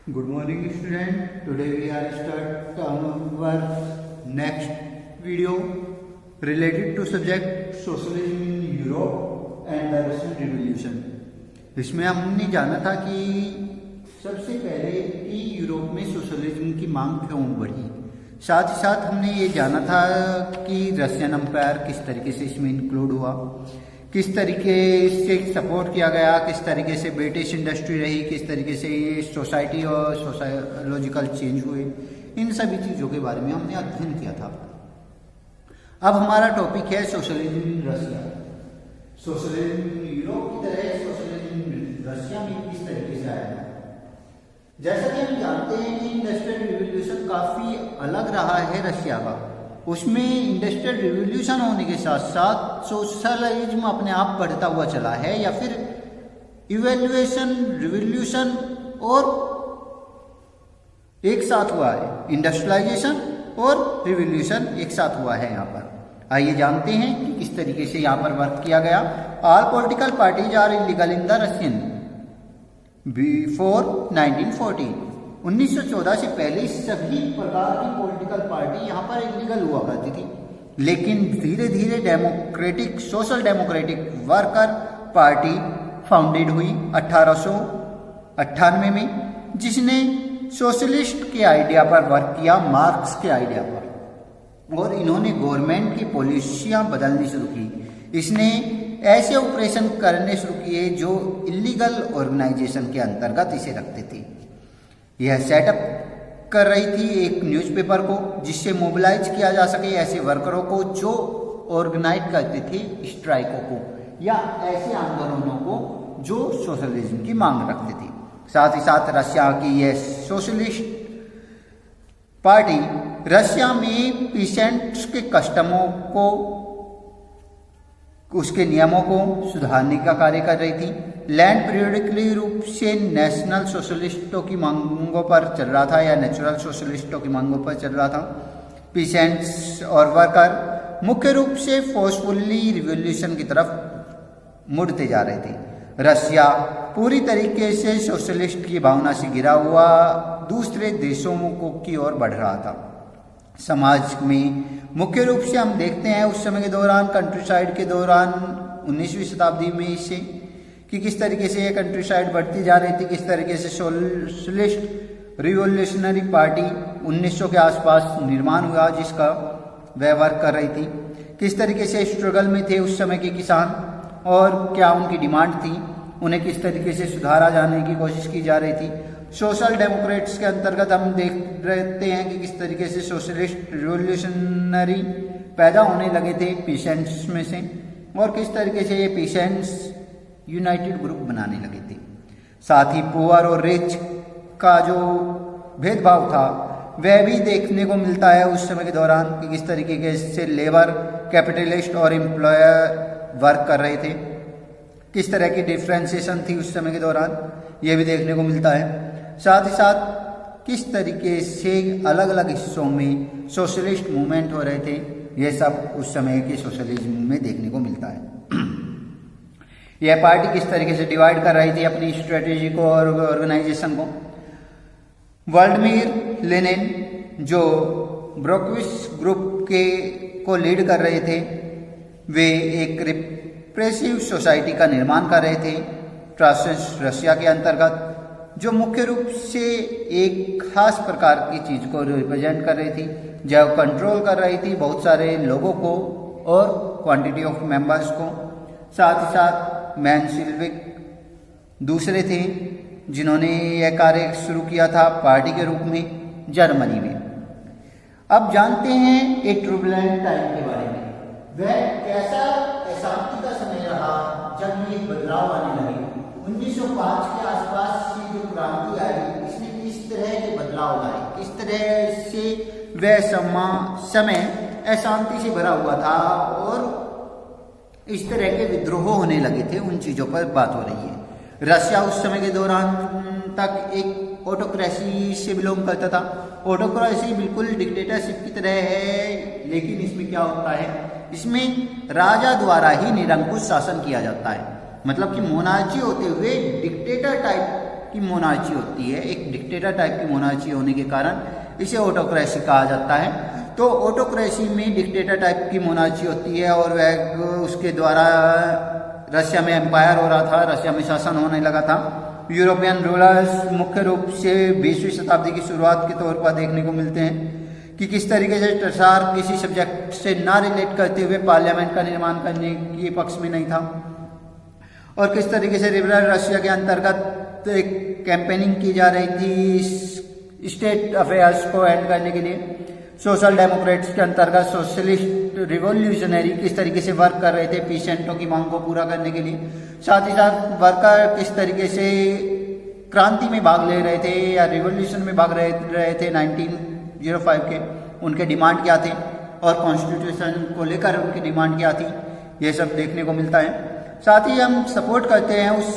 Good morning, student. Today we are start our next video related to subject socialism in Europe and the Russian Revolution. इसमें हमने जाना था कि सबसे पहले कि यूरोप में सोशलिज्म की मांग क्यों बढ़ी। साथ ही साथ हमने ये जाना था कि रशियन एम्पायर किस तरीके से इसमें इंक्लूड हुआ, किस तरीके से सपोर्ट किया गया, किस तरीके से ब्रिटिश इंडस्ट्री रही, किस तरीके से ये सोसाइटी और सोशोलॉजिकल चेंज हुए, इन सभी चीज़ों के बारे में हमने अध्ययन किया था। अब हमारा टॉपिक है socialism in Russia. Socialism Europe की तरह सोशलिज्म रशिया में किस तरीके से आया। जैसा कि हम जानते हैं कि इंडस्ट्रियल रिवॉल्यूशन काफ़ी अलग रहा है रशिया का। उसमें इंडस्ट्रियल रिवॉल्यूशन होने के साथ साथ सोशलिज्म अपने आप बढ़ता हुआ चला है, या फिर इवैल्यूएशन रिवॉल्यूशन और एक साथ हुआ है, इंडस्ट्रियलाइजेशन और रिवॉल्यूशन एक साथ हुआ है यहाँ पर। आइए जानते हैं कि किस तरीके से यहाँ पर वर्क किया गया। All political parties are illegal in the Russian before 1914। 1914 से पहले सभी प्रकार की पॉलिटिकल पार्टी यहाँ पर इलीगल हुआ करती थी, लेकिन धीरे धीरे democratic social democratic worker party founded हुई 1898 में, जिसने सोशलिस्ट के आइडिया पर वर्क किया, मार्क्स के आइडिया पर, और इन्होंने गवर्नमेंट की पॉलिसियाँ बदलनी शुरू की। इसने ऐसे ऑपरेशन करने शुरू किए जो इलीगल ऑर्गेनाइजेशन के अंतर्गत इसे रखते थे। यह सेटअप कर रही थी एक न्यूज़पेपर को, जिससे मोबिलाइज किया जा सके ऐसे वर्करों को जो ऑर्गेनाइज करते थे स्ट्राइकों को या ऐसे आंदोलनों को जो सोशलिज्म की मांग रखते थे। साथ ही साथ रशिया की यह सोशलिस्ट पार्टी रशिया में पीसेंट्स के कस्टमों को, उसके नियमों को सुधारने का कार्य कर रही थी। लैंड पीरियडिकली रूप से नेशनल सोशलिस्टों की मांगों पर चल रहा था या नेचुरल सोशलिस्टों की मांगों पर चल रहा था। पीसेंट्स और वर्कर मुख्य रूप से फोर्सफुली रिवॉल्यूशन की तरफ मुड़ते जा रहे थे। रशिया पूरी तरीके से सोशलिस्ट की भावना से घिरा हुआ दूसरे देशों की ओर बढ़ रहा था। समाज में मुख्य रूप से हम देखते हैं उस समय के दौरान, कंट्री साइड के दौरान 19वीं शताब्दी में इससे कि किस तरीके से ये कंट्री साइड बढ़ती जा रही थी, किस तरीके से सोशलिस्ट रिवॉल्यूशनरी पार्टी 1900 के आसपास निर्माण हुआ जिसका वह वर्क कर रही थी, किस तरीके से स्ट्रगल में थे उस समय के किसान और क्या उनकी डिमांड थी, उन्हें किस तरीके से सुधारा जाने की कोशिश की जा रही थी। सोशल डेमोक्रेट्स के अंतर्गत हम देख रहते हैं कि किस तरीके से सोशलिस्ट रिवॉल्यूशनरी पैदा होने लगे थे पीसेंट्स में से, और किस तरीके से ये पीसेंट्स यूनाइटेड ग्रुप बनाने लगे थे। साथ ही पुअर और रिच का जो भेदभाव था वह भी देखने को मिलता है उस समय के दौरान कि किस तरीके से लेबर, कैपिटलिस्ट और एम्प्लॉयर वर्क कर रहे थे, किस तरह की डिफ्रेंसिएशन थी उस समय के दौरान, यह भी देखने को मिलता है। साथ ही साथ किस तरीके से अलग अलग हिस्सों में सोशलिस्ट मूवमेंट हो रहे थे, यह सब उस समय के सोशलिज्म में देखने को मिलता है। यह पार्टी किस तरीके से डिवाइड कर रही थी अपनी स्ट्रेटेजी को और ऑर्गेनाइजेशन को। व्लादिमीर लेनिन जो ब्रोक्विस ग्रुप को लीड कर रहे थे, वे एक रिप्रेसिव सोसाइटी का निर्माण कर रहे थे ट्रांसलेट रशिया के अंतर्गत, जो मुख्य रूप से एक खास प्रकार की चीज़ को रिप्रेजेंट कर रही थी, जो कंट्रोल कर रही थी बहुत सारे लोगों को और क्वांटिटी ऑफ मेंबर्स को। साथ ही साथ मेंशेविक दूसरे थे जिन्होंने यह कार्य शुरू किया था पार्टी के रूप में जर्मनी में। अब जानते हैं एक ट्रूबलेंट टाइम के बारे में। वह कैसा अशांति का समय रहा जब ये बदलाव आने लगे। 1905 के आसपास से जो क्रांति आई, इसने किस तरह के बदलाव लाए, किस तरह से वह समय अशांति से भरा हुआ था और इस तरह के विद्रोह होने लगे थे, उन चीज़ों पर बात हो रही है। रशिया उस समय के दौरान तक एक ऑटोक्रेसी से बिलोंग करता था। ऑटोक्रेसी बिल्कुल डिक्टेटरशिप की तरह है, लेकिन इसमें क्या होता है, इसमें राजा द्वारा ही निरंकुश शासन किया जाता है। मतलब कि मोनार्ची होते हुए डिक्टेटर टाइप की मोनार्ची होती है, एक डिक्टेटर टाइप की मोनार्ची होने के कारण इसे ऑटोक्रेसी कहा जाता है। तो ऑटोक्रेसी में डिक्टेटर टाइप की मोनार्ची होती है और वह उसके द्वारा रशिया में एम्पायर हो रहा था, रशिया में शासन होने लगा था। यूरोपियन रूलर्स मुख्य रूप से 20वीं शताब्दी की शुरुआत के तौर पर देखने को मिलते हैं कि किस तरीके से टसार किसी सब्जेक्ट से ना रिलेट करते हुए पार्लियामेंट का निर्माण करने के पक्ष में नहीं था, और किस तरीके से लिबरल रशिया के अंतर्गत एक कैंपेनिंग की जा रही थी स्टेट अफेयर्स को एंड करने के लिए। सोशल डेमोक्रेट्स के अंतर्गत सोशलिस्ट रिवॉल्यूशनरी किस तरीके से वर्क कर रहे थे पीसेंटों की मांग को पूरा करने के लिए। साथ ही साथ वर्कर किस तरीके से क्रांति में भाग ले रहे थे या रिवॉल्यूशन में भाग रहे थे 1905 के, उनके डिमांड क्या थे और कॉन्स्टिट्यूशन को लेकर उनकी डिमांड क्या थी, ये सब देखने को मिलता है। साथ ही हम सपोर्ट करते हैं उस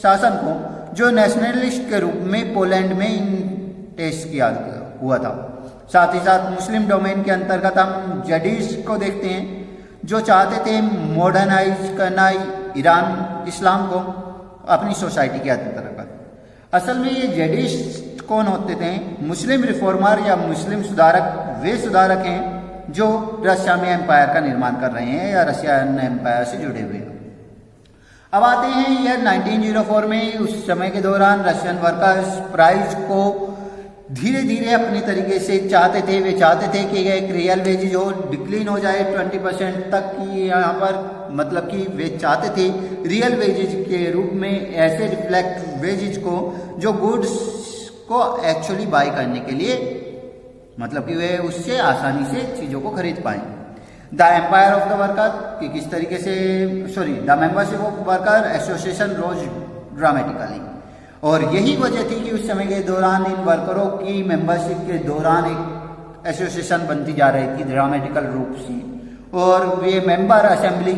शासन को जो नेशनलिस्ट के रूप में पोलैंड में टेस्ट किया हुआ था। साथ ही साथ मुस्लिम डोमेन के अंतर्गत हम जडीस को देखते हैं जो चाहते थे मॉडर्नाइज करना ईरान इस्लाम को अपनी सोसाइटी के अंतर्गत। असल में ये जडीस कौन होते थे? मुस्लिम रिफॉर्मर या मुस्लिम सुधारक वे सुधारक हैं जो रशिया में एम्पायर का निर्माण कर रहे हैं या रशियन एम्पायर से जुड़े हुए हैं। अब आते हैं ईयर 1904 में। उस समय के दौरान रशियन वर्कर्स प्राइस को धीरे धीरे अपनी तरीके से चाहते थे। वे चाहते थे कि एक रियल वेजेज हो, डिक्लीन हो जाए 20% तक की यहाँ पर, मतलब कि वे चाहते थे रियल वेजेज के रूप में ऐसे रिफ्लेक्ट वेजेज को जो गुड्स को एक्चुअली बाय करने के लिए, मतलब कि वे उससे आसानी से चीज़ों को खरीद पाएं। The empire of the worker कि किस तरीके से the membership of worker association rose dramatically, और यही वजह थी कि उस समय के दौरान इन वर्करों की मेंबरशिप के दौरान एक एसोसिएशन बनती जा रही थी ड्रामेटिकल रूप से, और वे मेंबर असेंबली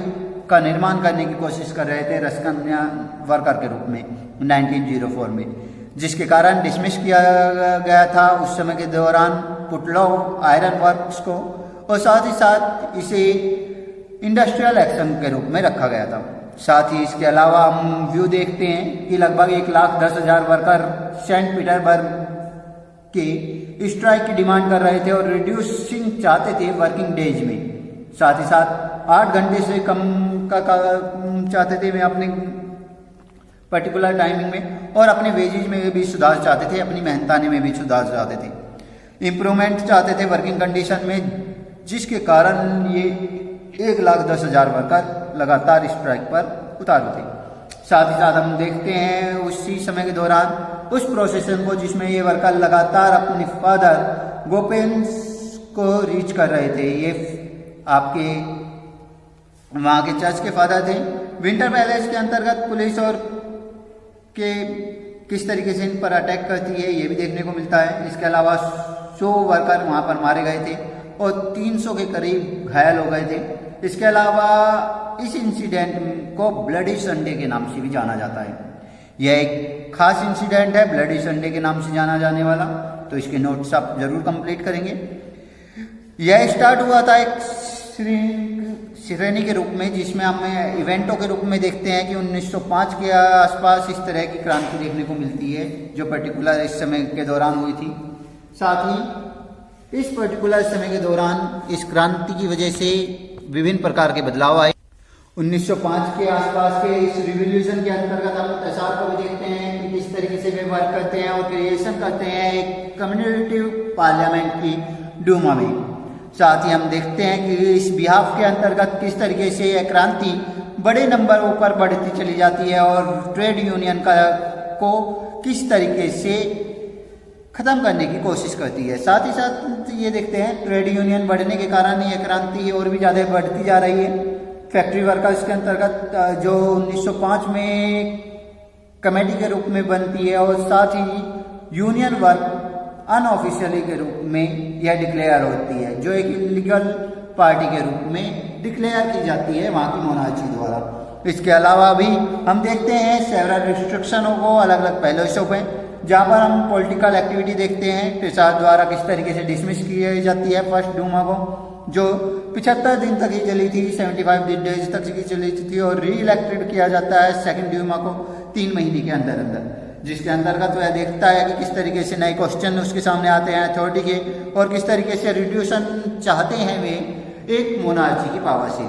का निर्माण करने की कोशिश कर रहे थे रशियन वर्कर के रूप में 1904 में, जिसके कारण डिसमिस किया गया था उस समय के दौरान पुटलोव आयरन वर्क्स को, और साथ ही साथ इसे इंडस्ट्रियल एक्शन के रूप में रखा गया था। साथ ही इसके अलावा हम व्यू देखते हैं कि लगभग 1,10,000 वर्कर सेंट पीटर्सबर्ग के स्ट्राइक की डिमांड कर रहे थे और रिड्यूसिंग चाहते थे वर्किंग डेज में। साथ ही साथ 8 घंटे से कम का चाहते थे वे अपने पर्टिकुलर टाइमिंग में, और अपने वेजेज में भी सुधार चाहते थे, अपनी मेहनताने में भी सुधार चाहते थे, इम्प्रूवमेंट चाहते थे वर्किंग कंडीशन में, जिसके कारण ये 1,10,000 वर्कर लगातार स्ट्राइक पर उतारू थे। साथ ही साथ हम देखते हैं उसी समय के दौरान उस प्रोसेशन को जिसमें ये वर्कर लगातार अपने फादर गोपेंस को रीच कर रहे थे। ये आपके वहाँ के चर्च के फादर थे। विंटर पैलेस के अंतर्गत पुलिस और के किस तरीके से इन पर अटैक करती है ये भी देखने को मिलता है। इसके अलावा 100 वर्कर वहाँ पर मारे गए थे और 300 के करीब घायल हो गए थे। इसके अलावा इस इंसिडेंट को ब्लडी संडे के नाम से भी जाना जाता है। यह एक खास इंसिडेंट है, ब्लडी संडे के नाम से जाना जाने वाला, तो इसके नोट्स आप जरूर कंप्लीट करेंगे। यह स्टार्ट हुआ था एक श्रेणी के रूप में, जिसमें हम इवेंटों के रूप में देखते हैं कि 1905 के आसपास इस तरह की क्रांति देखने को मिलती है जो पर्टिकुलर इस समय के दौरान हुई थी। साथ ही इस पर्टिकुलर समय के दौरान इस क्रांति की वजह से विभिन्न प्रकार के बदलाव आए। 1905 के आसपास के इस रिवॉल्यूशन के अंतर्गत हम तसार को भी देखते हैं कि किस तरीके से वे वर्क करते हैं और क्रिएशन करते हैं एक कम्युनिटी पार्लियामेंट की डूमा में। साथ ही हम देखते हैं कि इस बिहाफ के अंतर्गत किस तरीके से यह क्रांति बड़े नंबरों पर बढ़ती चली जाती है और ट्रेड यूनियन को किस तरीके से खत्म करने की कोशिश करती है। साथ ही साथ ये देखते हैं ट्रेड यूनियन बढ़ने के कारण यह क्रांति और भी ज़्यादा बढ़ती जा रही है। फैक्ट्री वर्कर्स के अंतर्गत जो 1905 में कमेटी के रूप में बनती है, और साथ ही यूनियन वर्क अनऑफिशियली के रूप में यह डिक्लेयर होती है, जो एक इलीगल पार्टी के रूप में डिक्लेयर की जाती है वहाँ की मोनार्ची द्वारा। इसके अलावा भी हम देखते हैं सेवरल रिस्ट्रिक्शनों को अलग अलग पैलेसों पर, जहाँ पर हम पॉलिटिकल एक्टिविटी देखते हैं टेसार द्वारा किस तरीके से डिसमिस की जाती है फर्स्ट डूमा को, जो 75 दिन तक ही चली थी, 75 डेज तक की चली थी, और री इलेक्टेड किया जाता है सेकंड डूमा को 3 महीने के अंदर अंदर, जिसके अंतर्गत वह देखता है कि किस तरीके से नए क्वेश्चन उसके सामने आते हैं अथॉरिटी के, और किस तरीके से रिड्यूशन चाहते हैं वे एक मोनार्ची की पावर से।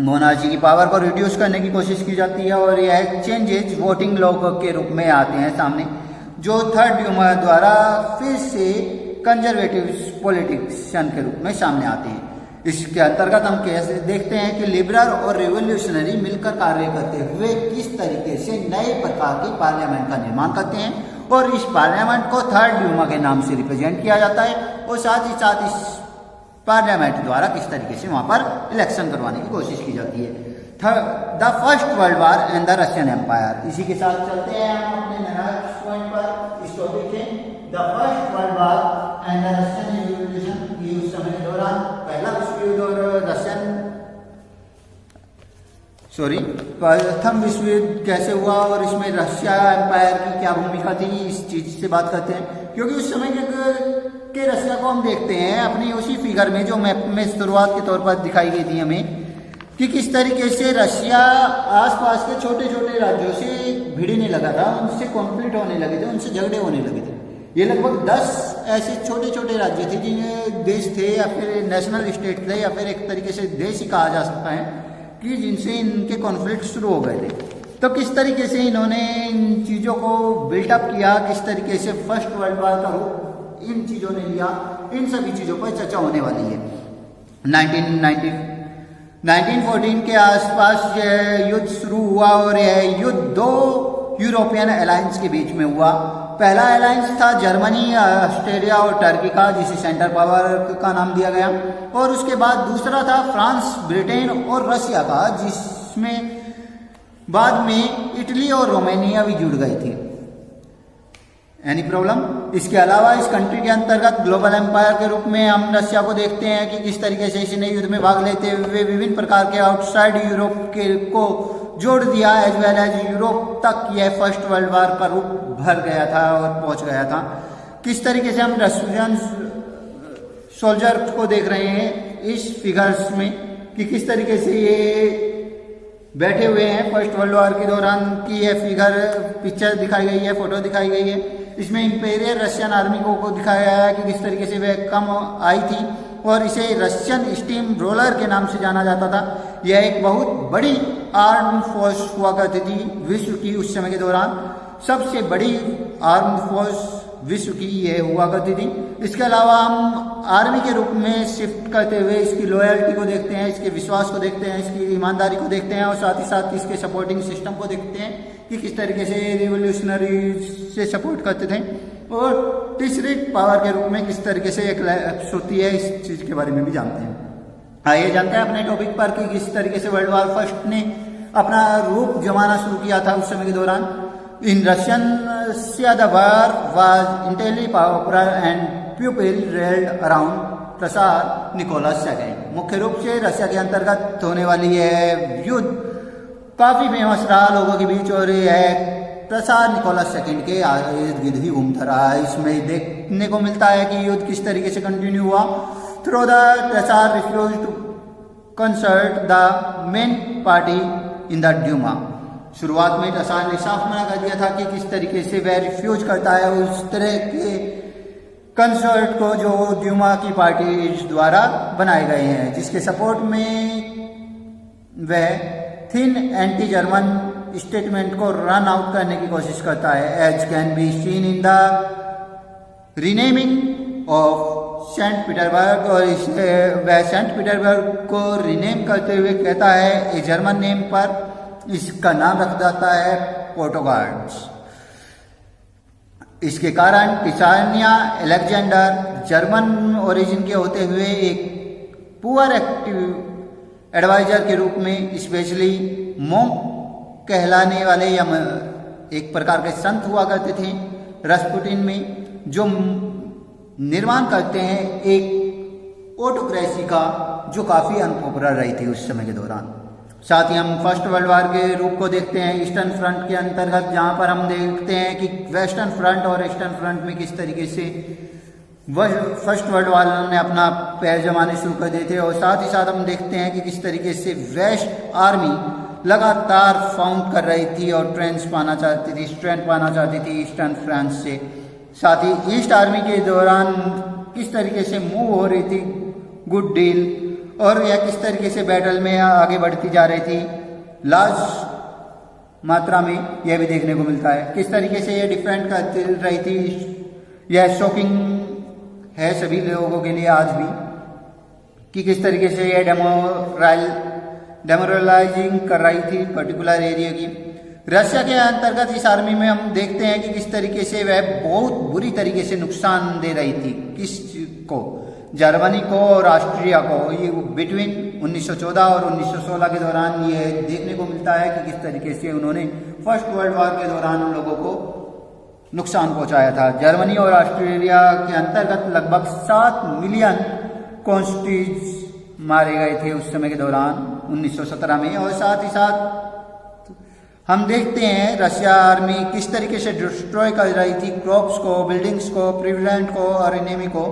मोनार्ची की पावर को रिड्यूस करने की कोशिश की जाती है और यह चेंजेज वोटिंग लॉ के रूप में आते हैं सामने, जो थर्ड ड्यूमा द्वारा फिर से कंजर्वेटिव पॉलिटिशियन के रूप में सामने आते हैं। इसके अंतर्गत हम कैसे देखते हैं कि लिबरल और रिवोल्यूशनरी मिलकर कार्य करते हुए किस तरीके से नए प्रकार की पार्लियामेंट का निर्माण करते हैं, और इस पार्लियामेंट को थर्ड ड्यूमा के नाम से रिप्रेजेंट किया जाता है, और साथ ही साथ इस पार्लियामेंट द्वारा किस तरीके से वहां पर इलेक्शन करवाने की कोशिश की जाती है। The first world war and the Russian empire. इसी के साथ चलते हैं हम अपने नेक्स्ट पॉइंट पर इस टॉपिक के। The first world war and the Russian revolution, ये उस समय के दौरान पहला विश्व युद्ध और प्रथम विश्व युद्ध कैसे हुआ और इसमें रशिया एम्पायर की क्या भूमिका थी, इस चीज से बात करते हैं। क्योंकि उस समय के रशिया को हम देखते हैं अपनी उसी फिगर में जो मैप में शुरुआत के तौर पर दिखाई गई थी हमें, कि किस तरीके से रशिया आसपास के छोटे छोटे राज्यों से भिड़ने लगा था, उनसे कॉन्फ्लिक्ट होने लगे थे, उनसे झगड़े होने लगे थे। ये लगभग 10 ऐसे छोटे छोटे राज्य थे जिन्हें देश थे या फिर नेशनल स्टेट थे या फिर एक तरीके से देश ही कहा जा सकता है, कि जिनसे इनके कॉन्फ्लिक्ट शुरू हो गए थे। तो किस तरीके से इन्होंने इन चीज़ों को बिल्टअप किया, किस तरीके से फर्स्ट वर्ल्ड वॉर का रूप इन चीज़ों ने लिया, इन सभी चीज़ों पर चर्चा होने वाली है। 1914 के आसपास यह युद्ध शुरू हुआ और यह युद्ध 2 यूरोपियन अलायंस के बीच में हुआ। पहला अलायंस था जर्मनी, ऑस्ट्रेलिया और टर्की का, जिसे सेंटर पावर का नाम दिया गया, और उसके बाद दूसरा था फ्रांस, ब्रिटेन और रशिया का, जिसमें बाद में इटली और रोमानिया भी जुड़ गई थी। Any problem? इसके अलावा इस कंट्री के अंतर्गत ग्लोबल एम्पायर के रूप में हम रशिया को देखते हैं कि किस तरीके से इसने युद्ध में भाग लेते हुए विभिन्न प्रकार के आउटसाइड यूरोप के को जोड़ दिया, एज वेल एज यूरोप तक यह फर्स्ट वर्ल्ड वॉर का रूप भर गया था और पहुंच गया था। किस तरीके से हम रशियन सोल्जर को देख रहे हैं इस फिगर्स में, कि किस तरीके से ये बैठे हुए हैं फर्स्ट वर्ल्ड वॉर के दौरान की यह फिगर पिक्चर दिखाई गई है, फोटो दिखाई गई है। इसमें इंपीरियल रशियन आर्मी को दिखाया गया है कि किस तरीके से वह कम आई थी, और इसे रशियन स्टीम रोलर के नाम से जाना जाता था। यह एक बहुत बड़ी आर्म फोर्स हुआ करती थी विश्व की उस समय के दौरान, सबसे बड़ी आर्म फोर्स विश्व की यह हुआ करती थी। इसके अलावा हम आर्मी के रूप में शिफ्ट करते हुए इसकी लॉयल्टी को देखते हैं, इसके विश्वास को देखते हैं, इसकी ईमानदारी को देखते हैं, और साथ ही साथ इसके सपोर्टिंग सिस्टम को देखते हैं कि किस तरीके से रिवोल्यूशनरी से सपोर्ट करते थे, और तीसरी पावर के रूप में किस तरीके से एक होती है, इस चीज के बारे में भी जानते हैं। आइए जानते हैं अपने टॉपिक पर कि किस तरीके से वर्ल्ड वॉर फर्स्ट ने अपना रूप जमाना शुरू किया था उस समय के दौरान। In Russian the war was initially popular and people rallied around tsar Nicholas second. मुख्य रूप से रशिया के अंतर्गत होने वाली यह युद्ध काफी फेमस रहा लोगों के बीच, और यह प्रसार निकोलस सेकंड के इर्द गिर्द ही घूमता रहा। इसमें देखने को मिलता है कि युद्ध किस तरीके से कंटिन्यू हुआ। थ्रू द प्रसार refuse to consult the main party in the Duma. शुरुआत में प्रसार ने साफ मना कर दिया था कि किस तरीके से वह रिफ्यूज करता है उस तरह के कंसर्ट को जो ड्यूमा की पार्टी द्वारा बनाए गए हैं, जिसके सपोर्ट में वह थिन एंटी जर्मन स्टेटमेंट को रन आउट करने की कोशिश करता है, as can be seen in the renaming of Saint Petersburg. और इसे वह सेंट पीटरबर्ग को रीनेम करते हुए कहता है ए जर्मन नेम पर, इसका नाम रख जाता है पोर्टोगार्ड्स। इसके कारण टिसानिया अलेक्जेंडर जर्मन ओरिजिन के होते हुए एक पुअर एक्टिव एडवाइजर के रूप में स्पेशली मोंक कहलाने वाले या एक प्रकार के संत हुआ करते थे रास्पुटिन में, जो निर्माण करते हैं एक ऑटोक्रेसी का, जो काफी अनपॉपुलर रही थी उस समय के दौरान। साथ ही हम फर्स्ट वर्ल्ड वॉर के रूप को देखते हैं ईस्टर्न फ्रंट के अंतर्गत, जहां पर हम देखते हैं कि वेस्टर्न फ्रंट और ईस्टर्न फ्रंट में किस तरीके से फर्स्ट वर्ल्ड वॉर ने अपना पैर जमाने शुरू कर दिए थे। और साथ ही साथ हम देखते हैं कि किस तरीके से वेस्ट आर्मी लगातार फाउंड कर रही थी और स्ट्रेंथ पाना चाहती थी ईस्टर्न फ्रांस से। साथ ही ईस्ट आर्मी के दौरान किस तरीके से मूव हो रही थी गुड डील, और यह किस तरीके से बैटल में आगे बढ़ती जा रही थी लार्ज मात्रा में, यह भी देखने को मिलता है। किस तरीके से यह डिफेंड करती रही थी, यह शॉकिंग है सभी लोगों के लिए आज भी कि किस तरीके से यह डेमोरलाइजिंग कर रही थी पर्टिकुलर एरिया की। रशिया के अंतर्गत इस आर्मी में हम देखते हैं कि किस तरीके से वह बहुत बुरी तरीके से नुकसान दे रही थी किस को, जर्मनी को और ऑस्ट्रिया को। ये बिटवीन 1914 और 1916 के दौरान ये देखने को मिलता है कि किस तरीके से उन्होंने फर्स्ट वर्ल्ड वॉर के दौरान उन लोगों को नुकसान पहुंचाया था। जर्मनी और ऑस्ट्रेलिया के अंतर्गत लगभग 7 मिलियन कॉन्स्टिट्यूज मारे गए थे उस समय के दौरान 1917 में। और साथ ही साथ हम देखते हैं रशिया आर्मी किस तरीके से डिस्ट्रॉय कर रही थी क्रॉप्स को, बिल्डिंग्स को, प्रिवेंट को और एनिमी को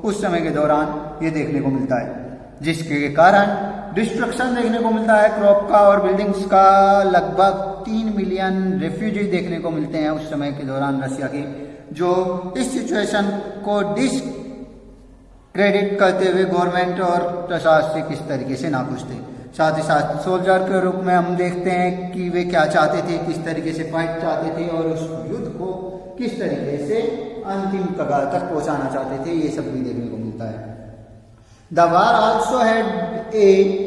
उस समय के दौरान ये देखने को मिलता है, जिसके कारण डिस्ट्रक्शन देखने को मिलता है क्रॉप का और बिल्डिंग्स का। लगभग 3 मिलियन रेफ्यूजी देखने को मिलते हैं उस समय के दौरान रशिया के, जो इस सिचुएशन को डिसक्रेडिट करते हुए गवर्नमेंट और प्रशासन से किस तरीके से नाखुश थे। साथ ही साथ सोल्जर के रूप में हम देखते हैं कि वे क्या चाहते थे, किस तरीके से फाइट चाहते थे और उस युद्ध को किस तरीके से अंतिम कगार तक पहुंचाना चाहते थे, ये सब भी देखने को मिलता है। The war also had a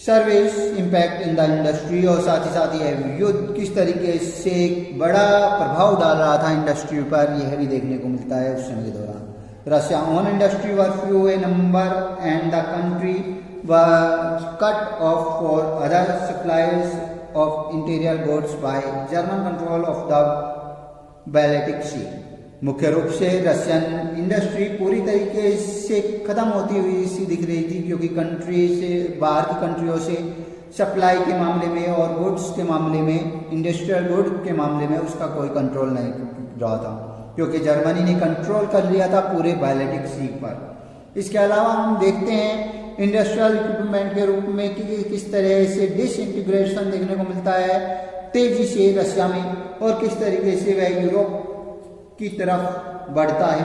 service impact in the industry, और साथ ही साथ यह युद्ध किस तरीके से एक बड़ा प्रभाव डाल रहा था इंडस्ट्री पर, यह भी देखने को मिलता है उस समय के दौरान। Russia own industry was few in number and the country was cut off for other suppliers of interior goods by German control of the Baltic Sea। मुख्य रूप से रशियन इंडस्ट्री पूरी तरीके से खत्म होती हुई सी दिख रही थी, क्योंकि कंट्री से बाहर की कंट्रियों से सप्लाई के मामले में और गुड्स के मामले में, इंडस्ट्रियल गुड के मामले में उसका कोई कंट्रोल नहीं रहा था, क्योंकि जर्मनी ने कंट्रोल कर लिया था पूरे बाल्टिक सी पर। इसके अलावा हम देखते हैं इंडस्ट्रियल इक्विपमेंट के रूप में कि किस तरह से डिसइंटीग्रेशन देखने को मिलता है तेजी से रशिया में, और किस तरीके से वह यूरोप की तरफ बढ़ता है।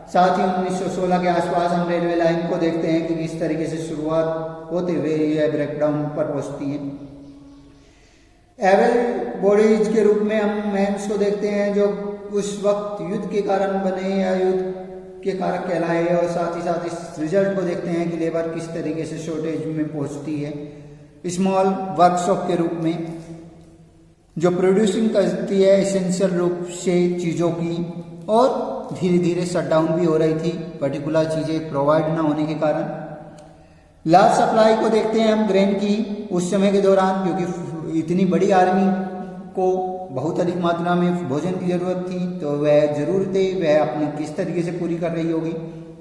साथ ही 1916 के आसपास हम रेलवे लाइन को देखते हैं कि किस तरीके से शुरुआत होते हुए यह ब्रेकडाउन पर पहुंचती है। एवल बॉडीज के रूप में हम मैंस को देखते हैं जो उस वक्त युद्ध के कारण बने या युद्ध के कारक कहलाए, और साथ ही साथ इस रिजल्ट को देखते हैं कि लेबर किस तरीके से शॉर्टेज में पहुंचती है। स्मॉल वर्कशॉप के रूप में जो प्रोड्यूसिंग करती है एसेंशियल रूप से चीज़ों की, और धीरे धीरे शटडाउन भी हो रही थी पर्टिकुलर चीज़ें प्रोवाइड ना होने के कारण। लार्ज सप्लाई को देखते हैं हम ग्रेन की उस समय के दौरान, क्योंकि इतनी बड़ी आर्मी को बहुत अधिक मात्रा में भोजन की जरूरत थी, तो वह जरूरतें वह अपनी किस तरीके से पूरी कर रही होगी,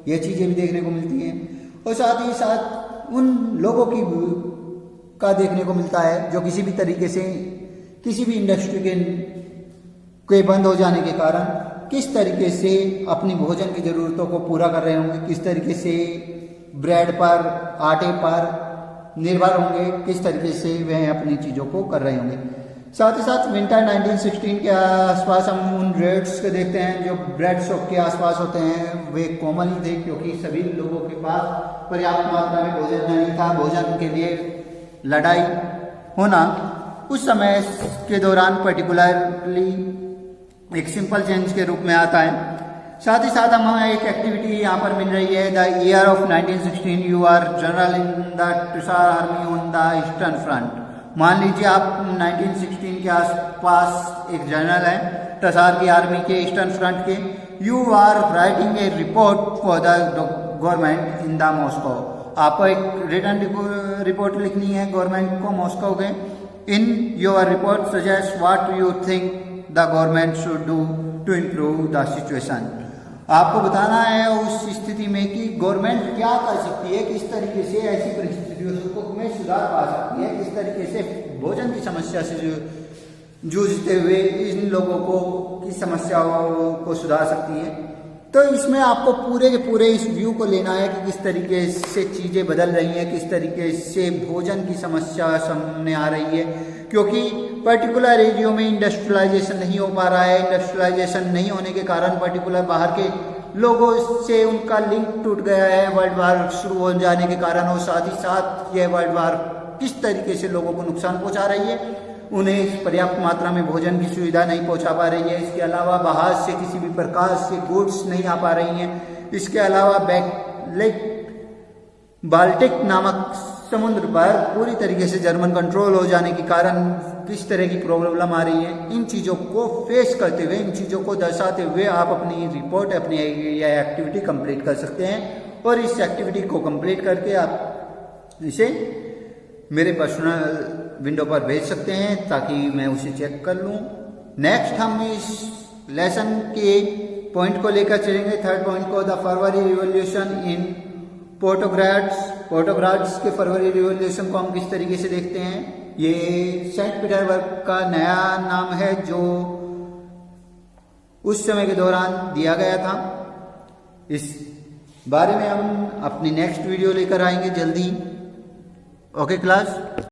ये चीज़ें भी देखने को मिलती हैं। और साथ ही साथ उन लोगों की का देखने को मिलता है जो किसी भी तरीके से किसी भी इंडस्ट्री के बंद हो जाने के कारण किस तरीके से अपनी भोजन की ज़रूरतों को पूरा कर रहे होंगे, किस तरीके से ब्रेड पर, आटे पर निर्भर होंगे, किस तरीके से वह अपनी चीज़ों को कर रहे होंगे। साथ ही साथ विंटर 1916 के आसपास हम उन रेट्स को देखते हैं जो ब्रेड शॉप के आसपास होते हैं, वे कॉमन ही थे, क्योंकि सभी लोगों के पास पर्याप्त मात्रा में भोजन नहीं था। भोजन के लिए लड़ाई होना उस समय के दौरान पर्टिकुलरली एक सिंपल चेंज के रूप में आता है। साथ ही साथ हमें एक एक्टिविटी यहाँ पर मिल रही है, the year of 1916 you are general in the tsar army on the eastern front. मान लीजिए आप 1916 के आसपास एक जनरल है टसार की आर्मी के ईस्टर्न फ्रंट के। You are writing a report for the government in the Moscow. आपको एक रिटर्न रिपोर्ट लिखनी है गवर्नमेंट को मॉस्को के। In your report suggest what you think the government should do to improve the situation. आपको बताना है उस स्थिति में कि गवर्नमेंट क्या कर सकती है, किस तरीके से ऐसी परिस्थितियों में सुधार पा सकती है, किस तरीके से भोजन की समस्या से जूझते हुए इन लोगों को की समस्याओं को सुधार सकती है। तो इसमें आपको पूरे के पूरे इस व्यू को लेना है कि किस तरीके से चीज़ें बदल रही हैं, किस तरीके से भोजन की समस्या सामने आ रही है, क्योंकि पर्टिकुलर एरियो में इंडस्ट्रियलाइजेशन नहीं हो पा रहा है। इंडस्ट्रियलाइजेशन नहीं होने के कारण पर्टिकुलर बाहर के लोगों से उनका लिंक टूट गया है वर्ल्ड वार शुरू हो जाने के कारण, और साथ ही साथ यह वर्ल्ड वार किस तरीके से लोगों को नुकसान पहुंचा रही है, उन्हें पर्याप्त मात्रा में भोजन की सुविधा नहीं पहुंचा पा रही है। इसके अलावा बाहर से किसी भी प्रकार से गुड्स नहीं आ पा रही हैं। इसके अलावा बाल्टिक नामक समुद्र पर पूरी तरीके से जर्मन कंट्रोल हो जाने के कारण किस तरह की प्रॉब्लम आ रही है, इन चीज़ों को फेस करते हुए, इन चीज़ों को दर्शाते हुए आप अपनी रिपोर्ट, अपनी यह एक्टिविटी कंप्लीट कर सकते हैं। और इस एक्टिविटी को कंप्लीट करके आप इसे मेरे पर्सनल विंडो पर भेज सकते हैं ताकि मैं उसे चेक कर लूँ। नेक्स्ट हम इस लेसन के पॉइंट को लेकर चलेंगे, थर्ड पॉइंट को, द फरवरी रिवॉल्यूशन इन पोर्टोग्राड्स के फरवरी रिवॉल्यूशन को हम किस तरीके से देखते हैं। ये सेंट पीटर्सबर्ग का नया नाम है जो उस समय के दौरान दिया गया था। इस बारे में हम अपनी नेक्स्ट वीडियो लेकर आएंगे जल्दी। Okay class.